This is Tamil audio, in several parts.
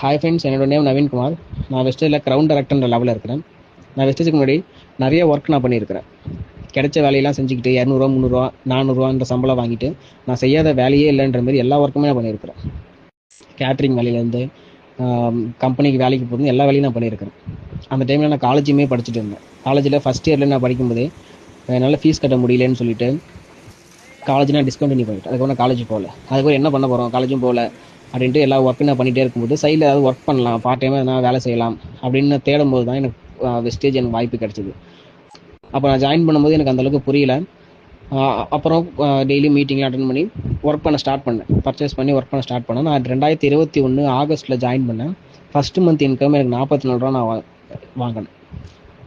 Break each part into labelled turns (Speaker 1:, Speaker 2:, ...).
Speaker 1: ஹாய் ஃப்ரெண்ட்ஸ், என்னோட நேம் நவீன்குமார். நான் வெஸ்டேஜில் க்ரௌண்ட் டைரக்டர் லெவலில் இருக்கிறேன். நான் வெஸ்டேஜுக்கு முன்னாடி நிறைய ஒர்க் நான் பண்ணியிருக்கிறேன். கிடைச்ச வேலையெல்லாம் செஞ்சுக்கிட்டு 200 300 400 சம்பளம் வாங்கிட்டு நான் செய்யாத வேலையே இல்லைன்ற மாதிரி எல்லா ஒர்க்குமே நான் பண்ணியிருக்கிறேன். கேட்ரிங் வேலையிலேருந்து கம்பெனிக்கு வேலைக்கு போகிறது எல்லா வேலையும் நான் பண்ணியிருக்கிறேன். அந்த டைமில் நான் காலேஜுமே படிச்சுட்டு இருந்தேன். காலேஜில் ஃபஸ்ட் இயரில் நான் படிக்கும்போதே என்னால் ஃபீஸ் கட்ட முடியலன்னு சொல்லிட்டு காலேஜ் நான் டிஸ்கண்டினியூ பண்ணிட்டேன். அதுக்கப்புறம் காலேஜ் போகல. அதுக்கப்புறம் என்ன பண்ண போகிறோம், காலேஜும் போகல அப்படின்ட்டு எல்லா ஒர்க்கும் நான் பண்ணிகிட்டே இருக்கும்போது சைடில் ஏதாவது ஒர்க் பண்ணலாம், பார்ட் டைமாக எதனா வேலை செய்யலாம் அப்படின்னு தேடும்போது தான் எனக்கு வெஸ்டேஜ் எனக்கு வாய்ப்பு கிடச்சிது. அப்போ நான் ஜாயின் பண்ணும்போது எனக்கு அந்தளவுக்கு புரியல. அப்புறம் டெய்லி மீட்டிங்லாம் அட்டன் பண்ணி ஒர்க் பண்ண ஸ்டார்ட் பண்ணேன். பர்ச்சேஸ் பண்ணி ஒர்க் பண்ண ஸ்டார்ட் பண்ணேன். நான் 2021 ஆகஸ்ட்டில் ஜாயின் பண்ணேன். ஃபஸ்ட்டு மந்த் இன்கம் எனக்கு 44 ரூபா நான் வாங்கினேன்.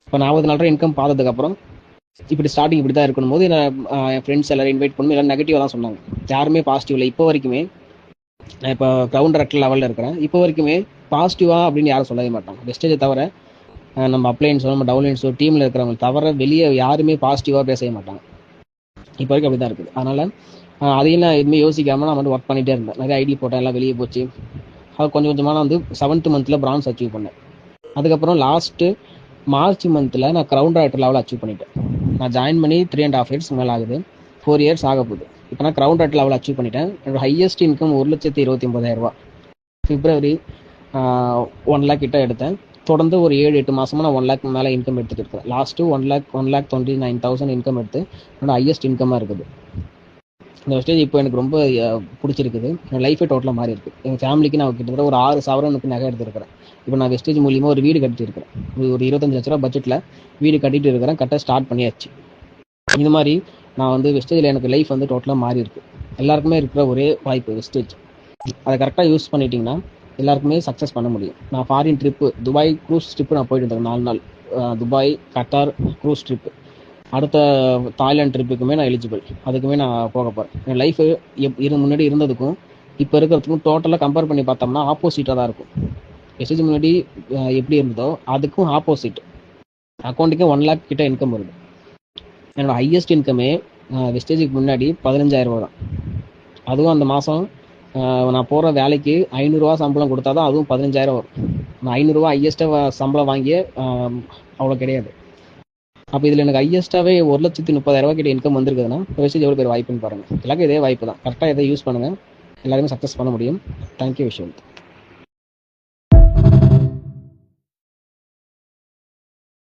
Speaker 1: இப்போ 44 ரூபா இன்கம் பார்த்ததுக்கப்புறம் இப்படி ஸ்டார்டிங் இப்படி தான் இருக்கணும் போது என் ஃப்ரெண்ட்ஸ் எல்லாரும் இன்வைட் பண்ணி எல்லாம் நெகட்டிவாக தான் சொன்னாங்க. யாருமே பாசிட்டிவ் இல்லை. இப்போ வரைக்குமே நான் இப்போ க்ரௌண்ட் டைரக்டர் லெவலில் இருக்கிறேன். இப்போ வரைக்குமே பாசிட்டிவாக அப்படின்னு யாரும் சொல்லவே மாட்டாங்க. வெஸ்டேஜை தவிர நம்ம அப்ளைன்ஸோ நம்ம டவுன்லைன்ஸோ டீமில் இருக்கிறவங்க தவிர வெளியே யாருமே பாசிட்டிவாக பேசவே மாட்டாங்க. இப்போ வரைக்கும் அப்படி தான் இருக்குது. அதனால் அதையும் நான் எதுவுமே யோசிக்காமல் நான் வந்து ஒர்க் பண்ணிகிட்டே இருந்தேன். நிறைய ஐடி போட்டேன், எல்லாம் வெளியே போச்சு. அது கொஞ்சம் கொஞ்சமாக நான் வந்து 7th மந்தில் பிரான்ஸ் அச்சீவ் பண்ணேன். அதுக்கப்புறம் லாஸ்ட்டு மார்ச் மந்தில் நான் க்ரௌண்ட் டைரக்டர் லெவலில் அச்சீவ் பண்ணிட்டேன். நான் ஜாயின் பண்ணி 3.5 இயர்ஸ் மேலே ஆகுது. 4 இயர்ஸ் ஆக போகுது. இப்போ நான் க்ரௌண்ட் டைரக்டர் லெவலில் அச்சீவ் பண்ணிட்டேன். என்னோட ஹையஸ்ட் இன்கம் 1,29,000 ரூபா. பிப்ரவரி 1 லேக் கிட்ட எடுத்தேன். தொடர்ந்து ஒரு 7-8 மாதமாக நான் 1 லேக் மேலே இன்கம் எடுத்துகிட்டு இருக்கிறேன். லாஸ்ட்டு 1,29,000 இன்கம் எடுத்து என்னோட ஹையஸ்ட் இன்கமாக இருக்குது. இந்த ஸ்டேஜ் இப்போ எனக்கு ரொம்ப பிடிச்சிருக்குது. என் லைஃபே டோட்டலாக மாறி இருக்குது. எங்கள் ஃபேமிலிக்கு நான் கிட்டத்தட்ட ஒரு 6 சவரனுக்கு நகை எடுத்துருக்கிறேன். இப்போ நான் வெஸ்டேஜ் மூலியமாக ஒரு வீடு கட்டிட்டு இருக்கிறேன். ஒரு 25 லட்ச ரூபா பட்ஜெட்டில் வீடு கட்டிட்டு இருக்கிறேன். கட்ட ஸ்டார்ட் பண்ணியாச்சு. இந்த மாதிரி நான் வந்து வெஸ்டேஜில் எனக்கு லைஃப் வந்து டோட்டலாக மாறி இருக்குது. எல்லாருக்குமே இருக்கிற ஒரே வாய்ப்பு வெஸ்டேஜ். அதை கரெக்டாக யூஸ் பண்ணிட்டீங்கன்னா எல்லாருக்குமே சக்ஸஸ் பண்ண முடியும். நான் foreign trip, Dubai cruise trip நான் போயிட்டு இருந்தேன் 4 நாள். Dubai, Qatar cruise trip. அடுத்த தாய்லாந்து ட்ரிப்புக்குமே நான் எலிஜிபிள். அதுக்குமே நான் போக போகிறேன். என் லைஃபு முன்னாடி இருந்ததுக்கும் இப்போ இருக்கிறதுக்கும் டோட்டலாக கம்பேர் பண்ணி பார்த்தோம்னா ஆப்போசிட்டாக தான் இருக்கும். வெஸ்டேஜ் முன்னாடி எப்படி இருந்ததோ அதுக்கும் ஆப்போசிட். அக்கௌண்ட்டுக்கே 1 லேக் கிட்ட இன்கம் வருது. என்னோட ஹையஸ்ட் இன்கமே வெஸ்டேஜுக்கு முன்னாடி 15,000 ரூபா தான். அதுவும் அந்த மாதம் நான் போகிற வேலைக்கு 500 ரூபா சம்பளம் கொடுத்தா தான் அதுவும் 15,000 வரும். நான் 500 ரூபா ஹையஸ்ட்டாக சம்பளம் வாங்கிய அவ்வளோ கிடையாது. அப்போ இதில் எனக்கு ஹையஸ்ட்டாகவே 1,30,000 ரூபா கிட்ட இன்கம் வந்திருக்குதுன்னா வெஸ்டேஜ் எவ்வளோ பேர் வாய்ப்புன்னு பாருங்கள். எல்லாருக்கும் இதே வாய்ப்பு தான். கரெக்டாக இதை யூஸ் பண்ணுங்கள். எல்லாருமே சக்ஸஸ் பண்ண முடியும். தேங்க்யூ விஷயம்.